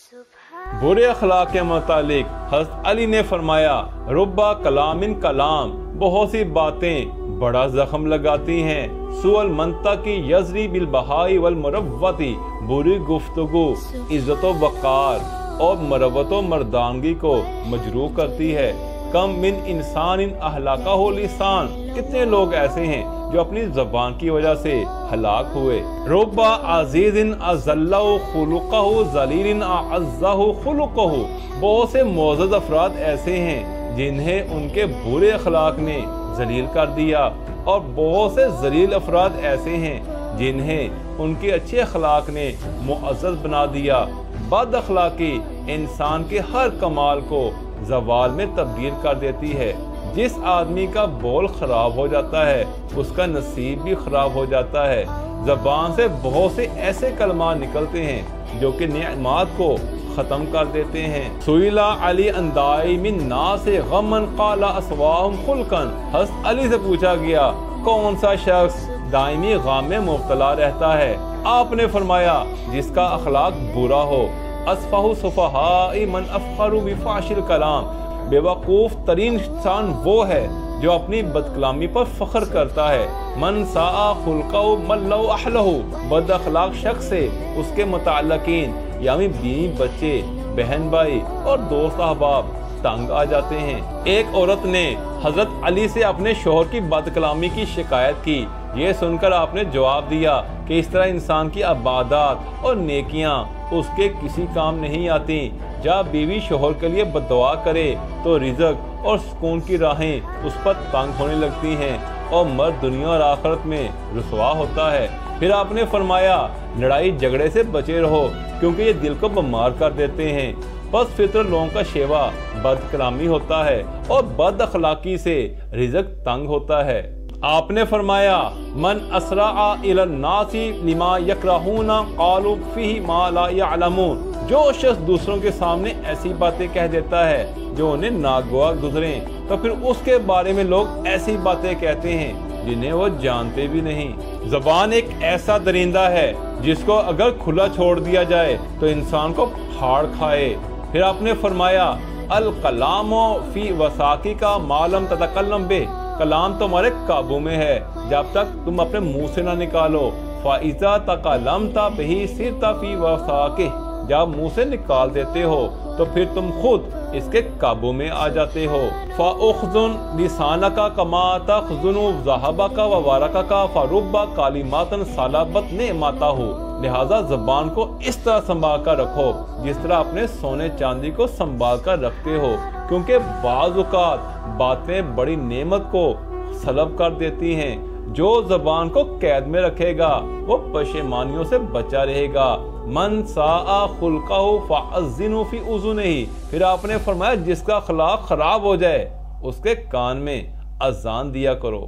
बुरे अखलाक के मुतालिक हज़रत अली ने फरमाया, रुब्बा कलामिन कलाम, बहुत सी बातें बड़ा जख्म लगाती हैं। सुअल मंतकी यजरी बिल बहाई वल मुरव्वती, बुरी गुफ्तगू इज्जत व वक़ार और मरवत व मर्दानगी को मजरूह करती है। कम मिन इंसान अहलाका हो लिसान, कितने लोग ऐसे हैं जो अपनी जबान की वजह से हलाक हुए। रुब्बा अजीज़िन अज़ल्लहु खुलुक़हु ज़लीलिन अअज़्ज़हु खुलुक़हु, बहुत से मोअज़्ज़ज़ अफराद ऐसे हैं जिन्हें उनके बुरे अखलाक ने जलील कर दिया, और बहुत से जलील अफराद ऐसे हैं जिन्हें उनके अच्छे अखलाक ने मुअज़्ज़ज़ बना दिया। बद अखलाकी इंसान के हर कमाल को ज़वाल में तब्दील कर देती है। जिस आदमी का बोल खराब हो जाता है उसका नसीब भी खराब हो जाता है। ज़बान से बहुत से ऐसे कलमात निकलते हैं जो कि नेमत को ख़त्म कर देते हैं। सुइला अली अंदाई मिन नास गमन क़ाला अस्वाहुम खुल्कन, हज़रत अली से पूछा गया कौन सा शख्स दायमी गम में मुब्तला रहता है। आपने फरमाया जिसका अखलाक बुरा हो। अस्फहु सुफहाई मन अफ़खरु बिफ़ाशिल कलाम, बेवकूफ़ तरीन इंसान वो है जो अपनी बदकलामी पर फख्र करता है। मन साआ खुल्क़हु मल्लहु अहलहु, बद अखलाक शख्स से उसके मुतअल्लिकीन यानी बीवी बच्चे, बहन भाई और दोस्त अहबाब तंग आ जाते हैं। एक औरत ने हजरत अली से अपने शोहर की बदकलामी की शिकायत की। ये सुनकर आपने जवाब दिया कि इस तरह इंसान की इबादत और नेकियां उसके किसी काम नहीं आती। जब बीवी शोहर के लिए बद्दुआ करे तो रिज़्क और सुकून की राहें उस पर तंग होने लगती हैं और मर्द दुनिया और आखिरत में रुसवा होता है। फिर आपने फरमाया लड़ाई झगड़े से बचे रहो क्योंकि ये दिल को बीमार कर देते हैं। बस फितर लोगों का शेवा बद कलामी होता है और बद अखलाकी से रिज़्क तंग होता है। आपने फरमाया मन असरा इलन नासी लिमा यकरहूना क़ालू फ़ीही मा ला यअलमून, जो शख्स दूसरों के सामने ऐसी बातें कह देता है जो उन्हें नागवार गुजरें तो फिर उसके बारे में लोग ऐसी बातें कहते हैं जिन्हें वो जानते भी नहीं। ज़बान एक ऐसा दरिंदा है जिसको अगर खुला छोड़ दिया जाए तो इंसान को फाड़ खाए। फिर आपने फरमाया अल कलामो फी वसाकी का मालम ततकल्लम बे, कलाम तुम्हारे काबू में है जब तक तुम अपने मुंह से ना निकालो। फ़ाइज़ा तकल्लमता बिही सिरता फी वसाकी, जब मुंह से निकाल देते हो तो फिर तुम खुद इसके काबू में आ जाते हो। फ़अख़्ज़ुन लिसानका कमा तख़्ज़ुनु ज़हबका व वरक़का फ़रुब्बा कालिमातन सलाबत नेमताहु, लिहाजा ज़बान को इस तरह संभाल कर रखो जिस तरह अपने सोने चांदी को संभाल कर रखते हो, क्योंकि बाज़ औक़ात बातें बड़ी नेमत को सलब कर देती हैं। जो ज़बान को कैद में रखेगा वो पशेमानियों से बचा रहेगा। मन साआ खुल्क़हु फ़अज़्ज़िनु फ़ी उज़ुनिही, फिर आपने फरमाया जिसका अखलाक खराब हो जाए उसके कान में अज़ान दिया करो।